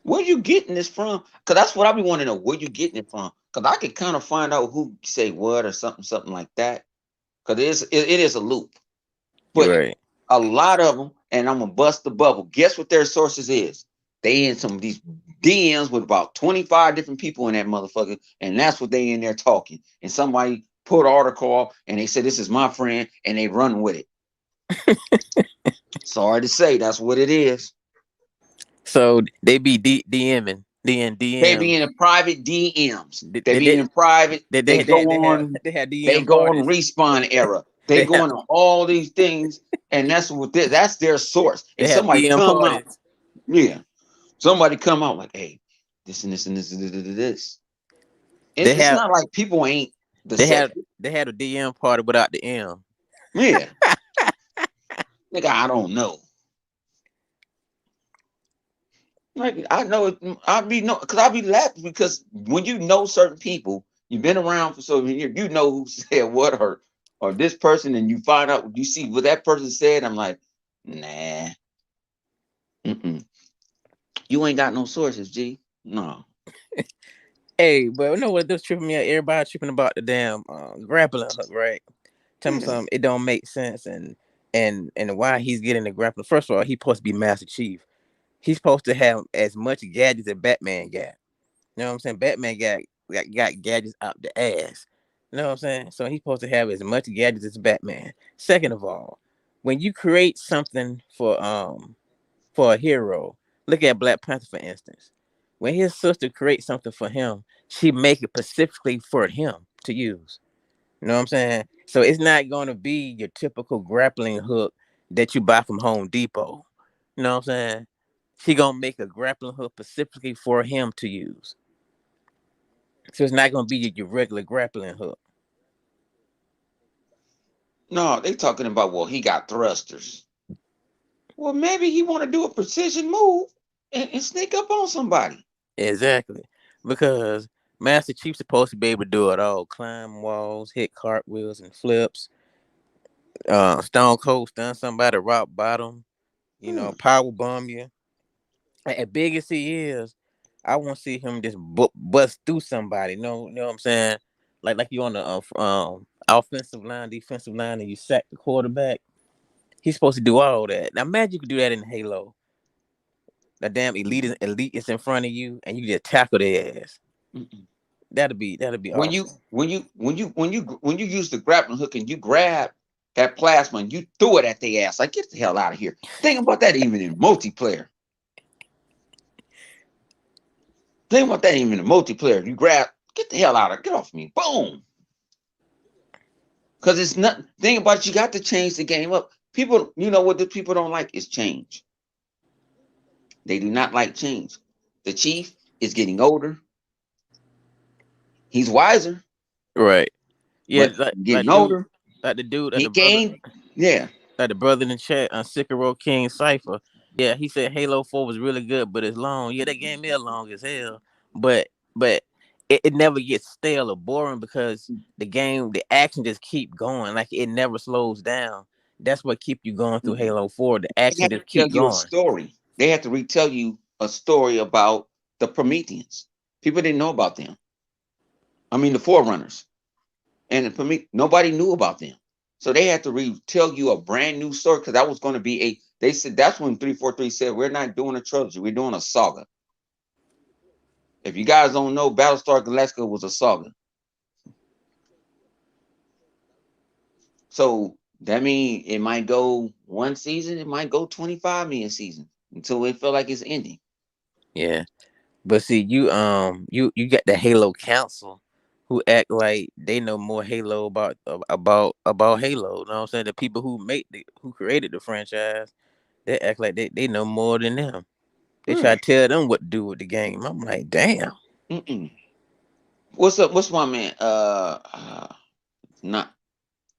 Where you getting this from? Cause that's what I be wanting to know. Where you getting it from? Cause I could kind of find out who say what or something like that. Cause it is a loop. But Right. a lot of them, and I'm gonna bust the bubble. Guess what their sources is? They in some of these DMs with about 25 different people in that motherfucker, and that's what they in there talking. And somebody put an article off, and they said this is my friend, and they run with it. Sorry to say, that's what it is. So they be DMing, They be DMs. in private DMs. They They they be they in private. They go they have on. they have They DM go on parties. respawn era. They They go have on all these things, and that's their source. they And have somebody DM come out, parties. yeah. Somebody come out like, hey, this and this and this and this. They It's have not like people ain't they have deceptive. they had a DM party without the M. Yeah, nigga, I don't know. Like I know it. I be no, because I be laughing because when you know certain people, you've been around for so many years, you know who said what or this person, and you find out you see what that person said. I'm like, nah, mm-mm. You ain't got no sources, G. No. Hey, but you know what? This tripping me out. Everybody tripping about the damn grappling hook, right? Tell me Yeah. something. It don't make sense, and why he's getting the grappling. First of all, he's supposed to be Master Chief. He's supposed to have as much gadgets as Batman got. You know what I'm saying? Batman got gadgets out the ass. You know what I'm saying? So he's supposed to have as much gadgets as Batman. Second of all, when you create something for a hero, look at Black Panther for instance. When his sister creates something for him, she make it specifically for him to use. You know what I'm saying? So it's not gonna be your typical grappling hook that you buy from Home Depot. You know what I'm saying? She gonna make a grappling hook specifically for him to use. So it's not gonna be your regular grappling hook. No, they talking about well, he got thrusters. Well, maybe he want to do a precision move and sneak up on somebody. Exactly. Because Master Chief's supposed to be able to do it all. Climb walls, hit cartwheels and flips, Stone Cold stun somebody, rock bottom, Hmm. power bomb you. As big as he is, I want to see him just bust through somebody. You know what I'm saying? Like you on the offensive line, defensive line, and you sack the quarterback. He's supposed to do all that. Now imagine you could do that in Halo. The damn elite is in front of you, and you just tackle their ass. Mm-mm. That'd be When you awesome. when you use the grappling hook and you grab that plasma and you threw it at their ass, like get the hell out of here. Think about that even in multiplayer. Think about that even in multiplayer. You grab, get the hell out of, get off me. Boom. Because it's not, think about it, you got to change the game up. People, you know what the people don't like is change. They do not like change. The chief is getting older. He's wiser, Right. Yeah, but like getting the dude, older. like the dude, like He the brother, gained, yeah. like the brother in the chat on Sycamore King Cipher. Yeah, he said Halo 4 was really good, but it's long. Yeah, that game is long as hell. But it never gets stale or boring because the action just keep going. Like it never slows down. That's what keep you going through Halo 4. The They action have to just tell keep you a going. story. They have to retell you a story about the Prometheans. People didn't know about them. I mean, the Forerunners. And for me, nobody knew about them. So they had to retell you a brand new story because that was going to be a. They said that's when 343 said we're not doing a trilogy, we're doing a saga. If you guys don't know, Battlestar Galactica was a saga. So that means it might go one season, it might go 25 million seasons until it feel like it's ending. Yeah. But see, you got the Halo Council who act like they know more Halo about Halo. You know what I'm saying? The people who created the franchise, they act like they know more than them. They Hmm. try to tell them what to do with the game. I'm like, damn. Mm-mm. What's up? What's my man? Not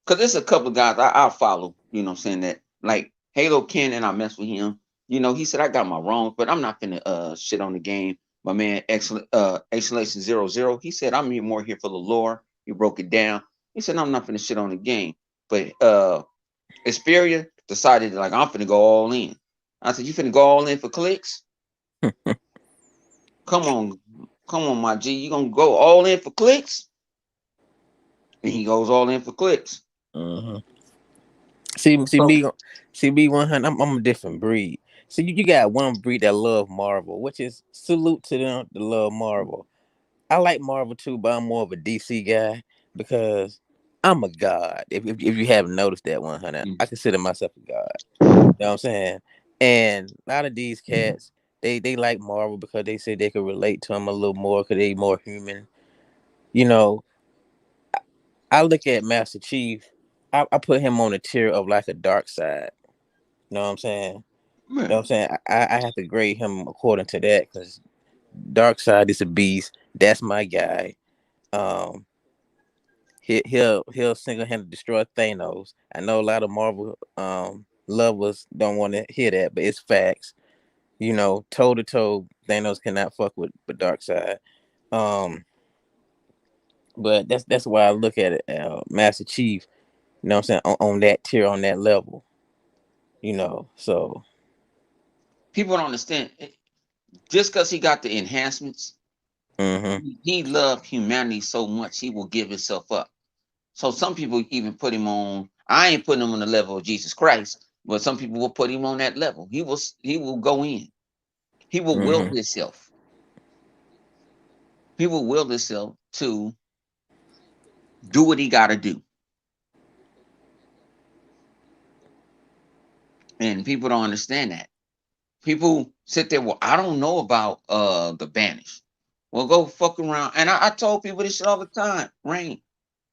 because there's a couple of guys I follow, you know, saying that like Halo Ken and I mess with him. You know, he said I got my wrongs, but I'm not finna shit on the game. My man, excellent Excellation 00, he said I'm here more here for the lore. He broke it down. He said I'm not finna shit on the game, but Xperia decided like I'm finna go all in. I said you finna go all in for clicks? Come on, come on, my G, you gonna go all in for clicks? And he goes all in for clicks. hmm See, see So me, see me 100. I'm a different breed. See, you got one breed that love Marvel, which is salute to them that love Marvel. I like Marvel too, but I'm more of a DC guy because I'm a god. If you haven't noticed that 100, I consider myself a god. You know what I'm saying? And a lot of these cats, they like Marvel because they say they can relate to them a little more because they more human. You know, I look at Master Chief. I put him on a tier of like a dark side. You know what I'm saying? You know what man, I'm saying? I have to grade him according to that because dark side is a beast. That's my guy. Um, he'll single handedly destroy Thanos. I know a lot of Marvel lovers don't want to hear that, but it's facts. You know, toe to toe, Thanos cannot fuck with Darkseid. Um, but that's why I look at it, Master Chief. You know what I'm saying on that tier, on that level. You know, so people don't understand. Just because he got the enhancements, hmm he loved humanity so much he will give himself up. So some people even put him on. I ain't putting him on the level of Jesus Christ, but some people will put him on that level. He will go in. He will will hmm himself. He will will himself to do what he got to do. And people don't understand that. People sit there. Well, I don't know about the Banish. Well, go fuck around. And I told people this shit all the time. Rain.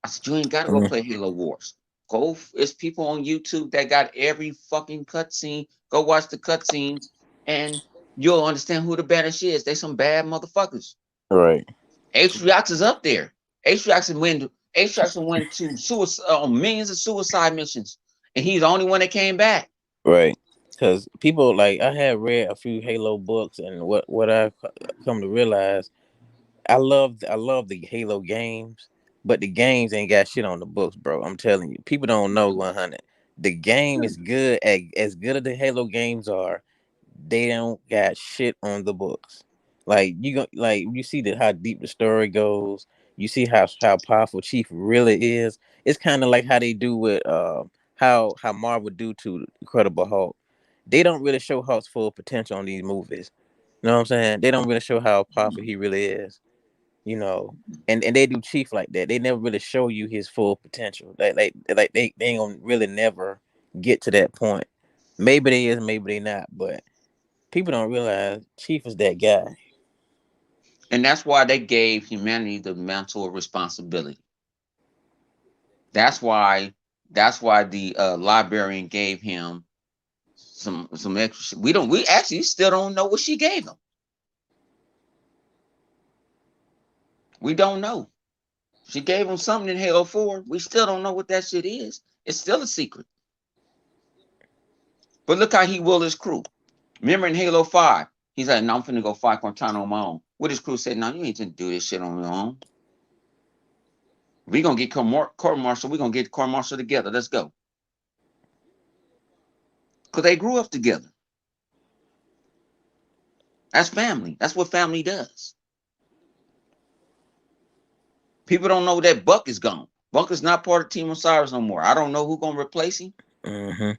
I said, you ain't got to go hmm play Halo Wars. It's people on YouTube that got every fucking cutscene. Go watch the cutscenes and you'll understand who the baddest is. They some bad motherfuckers. right, Atriox is up there. Atriox went to suicide, millions of suicide missions. And he's the only one that came back. right. Because people like I have read a few Halo books, and what I come to realize, I love the Halo games, but the games ain't got shit on the books, bro. I'm telling you, people don't know 100. The game is good as good as the Halo games are. They don't got shit on the books. Like you see how deep the story goes. You see how powerful Chief really is. It's kind of like how they do with how Marvel do to Incredible Hulk. They don't really show Hulk's full potential on these movies. You know what I'm saying? They don't really show how powerful he really is, you know. And they do Chief like that. They never really show you his full potential. Like they ain't gonna really never get to that point. Maybe they is, maybe they not, but people don't realize Chief is that guy. And that's why they gave humanity the mantle of responsibility. That's why the librarian gave him some extra. We actually still don't know what she gave him. We don't know. She gave him something in Halo 4. We still don't know what that shit is. It's still a secret. But look how he will his crew. Remember in Halo 5, he's like, no, I'm finna go fight Cortana on my own. What his crew said, no, you ain't to do this shit on your own. We gonna get court martial. We gonna get court martial together. Let's go. Cause they grew up together. That's family. That's what family does. People don't know that Buck is gone. Buck is not part of Team Osiris no more. I don't know who gonna replace him. Mm-hmm.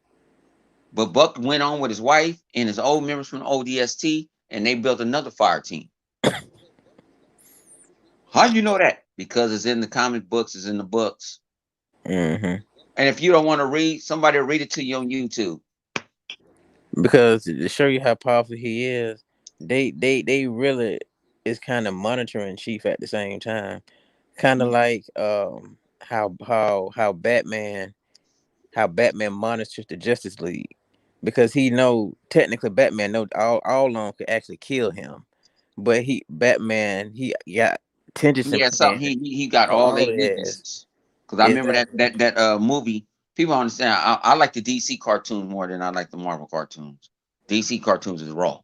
But Buck went on with his wife and his old members from ODST, and they built another fire team. How you know that? Because it's in the comic books. It's in the books. Mm-hmm. And if you don't want to read, somebody will read it to you on YouTube. Because to show you how powerful he is, they really is kind of monitoring Chief at the same time. Kind of like how Batman monitors the Justice League, because he know technically Batman know all along could actually kill him, but Batman he got He contingency had something. plan He got for all all their of his. weaknesses. Because I remember Exactly. that movie. People don't understand. I like the DC cartoons more than I like the Marvel cartoons. DC cartoons is raw.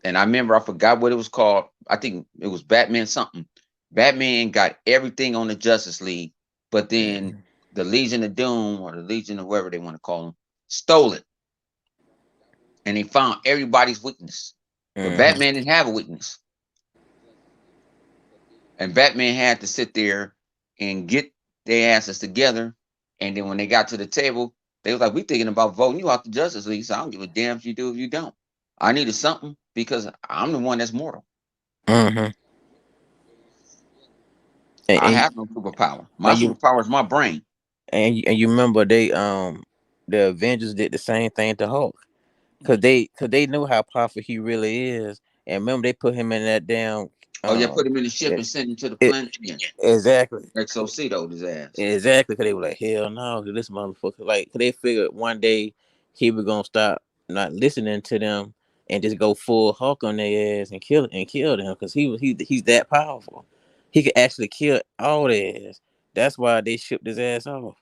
And I remember I forgot what it was called. I think it was Batman something. Batman got everything on the Justice League, but then the Legion of Doom or the Legion of whatever they want to call them stole it, and they found everybody's weakness. But Mm-hmm. Batman didn't have a weakness, and Batman had to sit there and get their asses together. And then when they got to the table, they was like, "We thinking about voting you out the Justice League, so I don't give a damn if you do if you don't. I needed something because I'm the one that's mortal. Mm-hmm. And, I and, have no superpower. My and you superpower is my brain." and you remember the Avengers did the same thing to Hulk. Cause they knew how powerful he really is, and remember they put him in that damn Oh yeah, put him in the ship it, and send him to the it planet. Yeah, exactly. Exocetoed his ass. Exactly, because they were like, hell no, this motherfucker. Like, 'cause they figured one day he was gonna stop not listening to them and just go full Hulk on their ass and kill them, because he's that powerful. He could actually kill all their ass. That's why they shipped his ass off.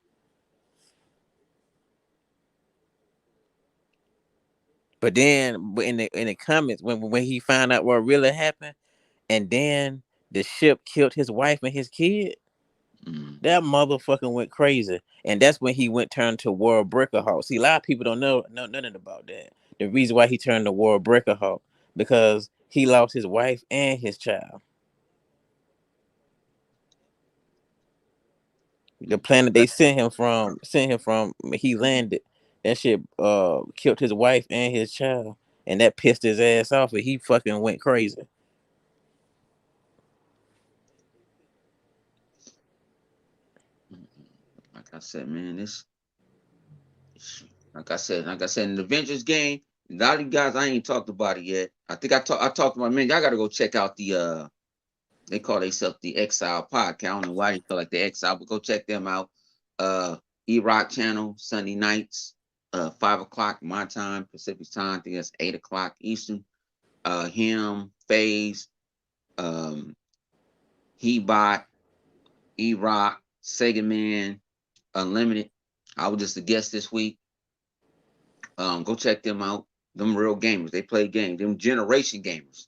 But in the comments, when he found out what really happened, and then the ship killed his wife and his kid, Mm. that motherfucker went crazy, and that's when he went turned to World Breaker Hawk. See, a lot of people don't know nothing about that. The reason why he turned to World Breaker Hawk, because he lost his wife and his child. The planet they sent him from, he landed. That shit killed his wife and his child, and that pissed his ass off, and he fucking went crazy. Like I said, man, like I said, in the Avengers game, a lot of you guys I ain't talked about it yet. I think I talked about, man. Y'all got to go check out the they call themselves the Exile Podcast. I don't know why they feel like the Exile, but go check them out. E-Rock channel Sunday nights, 5 o'clock my time, Pacific time. I think that's 8 o'clock Eastern. Him, Phase, um, Hebot, E-Rock, Sega Man, Unlimited. I was just a guest this week. Go check them out. Them real gamers. They play games. Them generation gamers.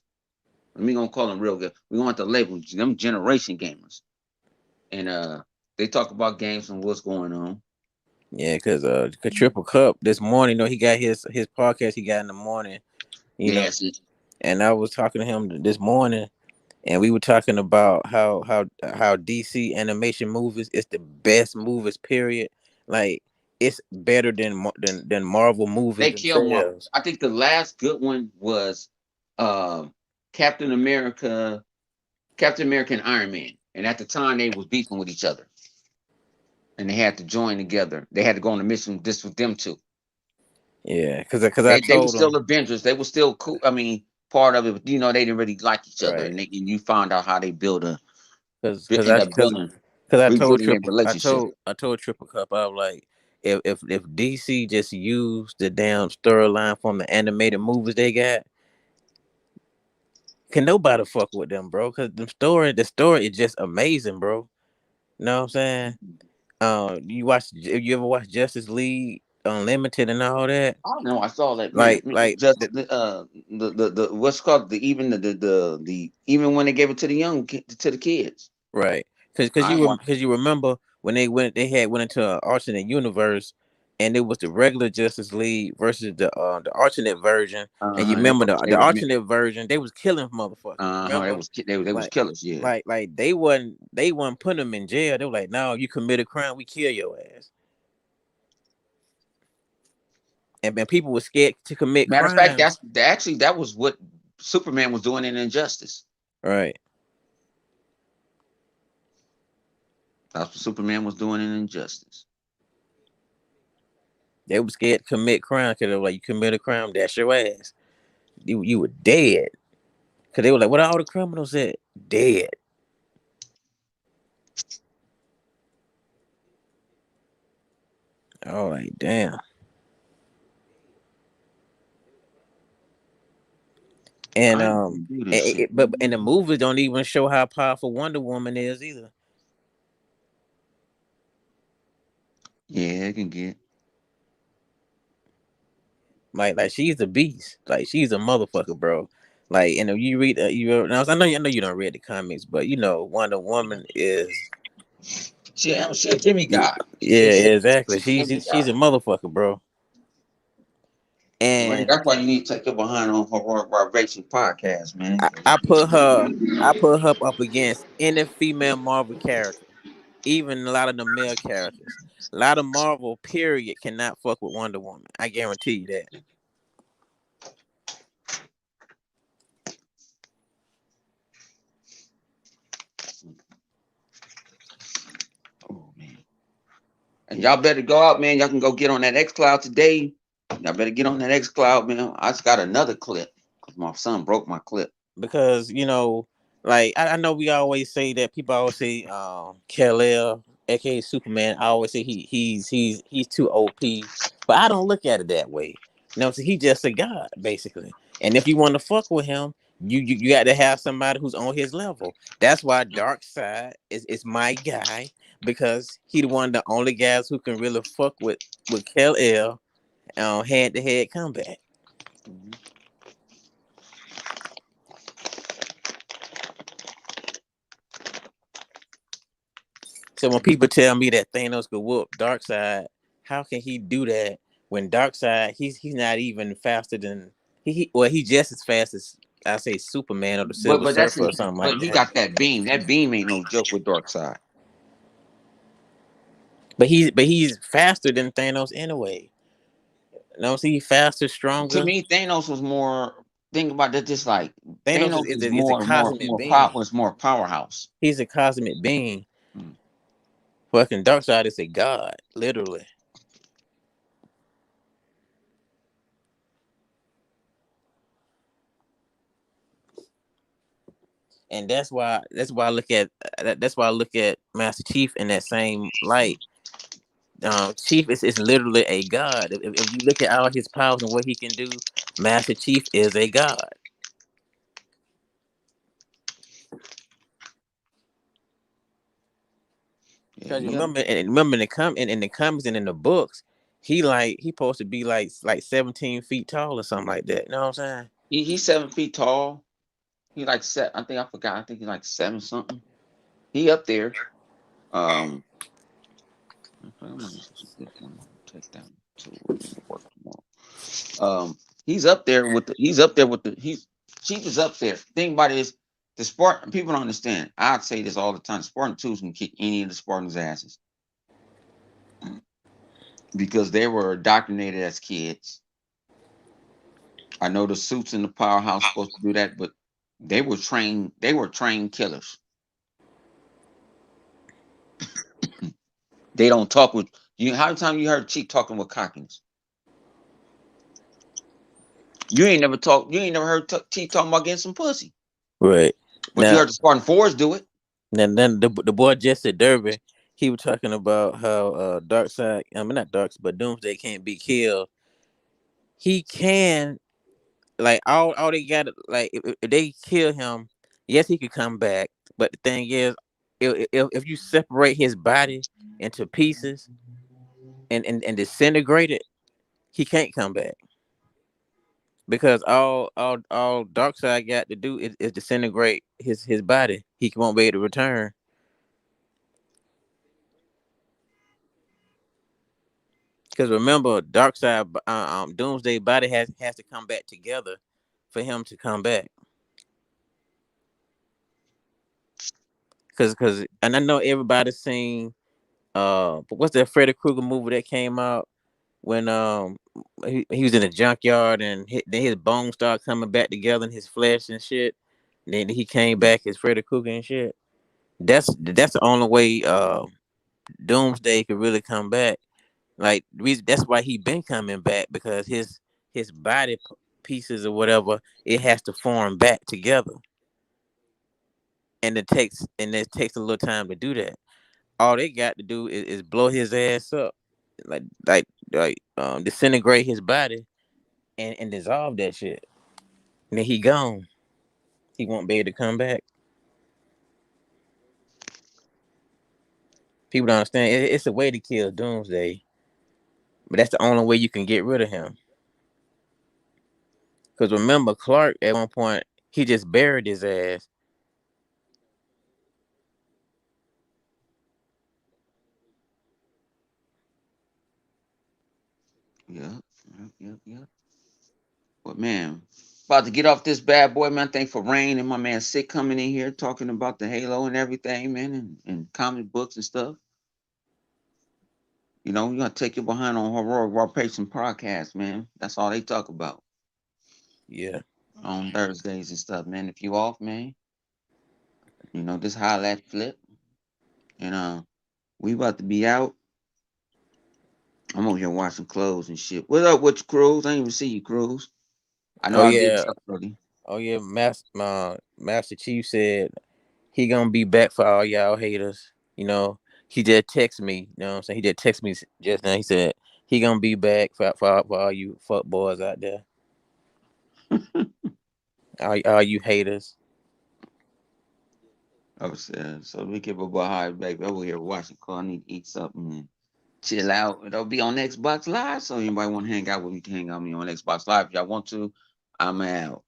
We gonna call them real good. We want to label them generation gamers. And they talk about games and what's going on. Yeah, cause Triple Cup this morning, he got his podcast he got in the morning, you know, Yes. and I was talking to him this morning, and we were talking about how DC animation movies is the best movies. Period. Like, it's better than Marvel movies They kill Marvel. themselves. I think the last good one was uh, Captain America, Captain America and Iron Man. And at the time they was beefing with each other. And they had to join together. They had to go on a mission just with them two. Yeah, cause I They were told still him. Avengers. They were still cool. I mean, part of it, but they didn't really like each other, Right. and you found out how they Cause end I up building, cause I told rebuilding their Triple relationship. I told Triple Cup, I was like, if DC just used the damn storyline from the animated movies they got, can nobody fuck with them, bro? Cause the story is just amazing, bro. You know what I'm saying? You ever watch Justice League Unlimited and all that? I don't know. I saw that, man. Like Just the what's called the even the even when they gave it to the to the kids. right, I watched. because you remember when went into an alternate universe, and it was the regular Justice League versus the alternate version, and you remember the alternate version they was killing motherfuckers. They Remember, was they was like killers. Yeah. they wasn't putting them in jail. They were like, no, you commit a crime, we kill your ass. And people were scared to commit Matter of fact, crimes. actually that was what Superman was doing in Injustice. Right. That's what Superman was doing in Injustice. They were scared to commit crime because they were like, you commit a crime, that's your ass. You were dead. Because they were like, what are all the criminals at? Dead. Oh, like, damn. And I didn't do this shit. but and the movies don't even show how powerful Wonder Woman is either. Yeah, it can get. Like she's a beast. Like she's a motherfucker, bro. Like, and if you read, I know you don't read the comics, but you know Wonder Woman is, She a Jimmy guy. yeah, exactly. She's a Jimmy She's guy. a motherfucker, bro. Man, And that's why you need to take your behind on her Racing podcast, man. I put her up against any female Marvel character, even a lot of the male characters. A lot of Marvel period cannot fuck with Wonder Woman. I guarantee you that. Oh man. And y'all better go out, man. Y'all can go get on that X Cloud today. Y'all better get on that X Cloud, man. I just got another clip because my son broke my clip. Because like I know we always say that people always say Kal-El, aka Superman. I always say he's too OP, but I don't look at it that way. So he just a god basically. And if you want to fuck with him, you got to have somebody who's on his level. That's why Dark Side is my guy, because he the one of the only guys who can really fuck with Kal-El head to head combat. Mhm. So when people tell me that Thanos could whoop Darkseid, how can he do that when Darkseid he's not even faster than he just as fast as, I say, Superman or the Silver But that's Surfer it. or something But like he that. got that beam. That beam ain't no joke with Darkseid. But he's faster than Thanos anyway. No, see, faster, To stronger. me, Thanos was more. Think about that. Just like Thanos Thanos is is a cosmic being. was more powerhouse. He's a cosmic being. Mm. Fucking Darkseid is a god, literally. And that's why I look at that's why I look at Master Chief in that same light. Chief is literally a god. If you look at all his powers and what he can do, Master Chief is a god. Yeah, Because remember in the comics and in the books, he supposed to be like 17 feet tall or something like that. You know what I'm saying? he's 7 feet tall. He like set. I think I forgot. I think he's like seven something. He up there. Um, I'm gonna use this one. Take down tool. Work tomorrow. He's up there with the. He's up there with the. He's Chief is up there. Thing about it is the Spartan. People don't understand. I'd say this all the time. Spartan twos can kick any of the Spartans' asses because they were indoctrinated as kids. I know the suits in the powerhouse supposed to do that, but they were trained. They were trained killers. They don't talk with you. How many times you heard Chief talking with cockiness? You ain't never talk. You ain't never heard T talking about getting some pussy, Right. but you Now, heard the Spartan Fours do it. then the boy Jesse Derby, he was talking about how Darkseid, I mean not Dark, but Doomsday can't be killed. He can, like all they got, like if they kill him, yes he could come back. But the thing is, if you separate his body into pieces and disintegrate it, he can't come back because all Darkseid got to do is disintegrate his body. He won't be able to return. Because remember, Doomsday body has to come back together for him to come back. Cause and I know everybody's seen but what's that Freddy Krueger movie that came out when he was in a junkyard and then his bones started coming back together in his flesh and shit. Then he came back as Freddy Krueger and shit. That's the only way Doomsday could really come back. Like that's why he been coming back because his body pieces or whatever it has to form back together, and it takes a little time to do that. All they got to do is blow his ass up, like disintegrate his body and dissolve that shit. And then he gone. He won't be able to come back. People don't understand. It's a way to kill Doomsday, but that's the only way you can get rid of him. Because remember, Clark at one point he just buried his ass. Yeah, yeah. But man, about to get off this bad boy, man. Thank for Rain and my man Sick coming in here talking about the Halo and everything, man, and comic books and stuff. You know, you're gonna take your behind on Horror Raw Patient podcast, man. That's all they talk about Yeah. on Thursdays and stuff, man. If you off, man, just holla at Flip. And we about to be out. I'm over here washing clothes and shit. What up with you, Cruz? I didn't even see you, Cruz. I know Oh I did yeah. something early. Oh yeah. Master Chief said he gonna be back for all y'all haters. He just text me. You know what I'm saying? He just text me just now. He said he gonna be back for all you fuck boys out there. All you haters. I was saying, so we keep a boy high, baby. Over here watching clothes. I need to eat something and chill out. It'll be on Xbox Live. So anybody want to hang out with me can hang out with me on Xbox Live. If y'all want to, I'm out.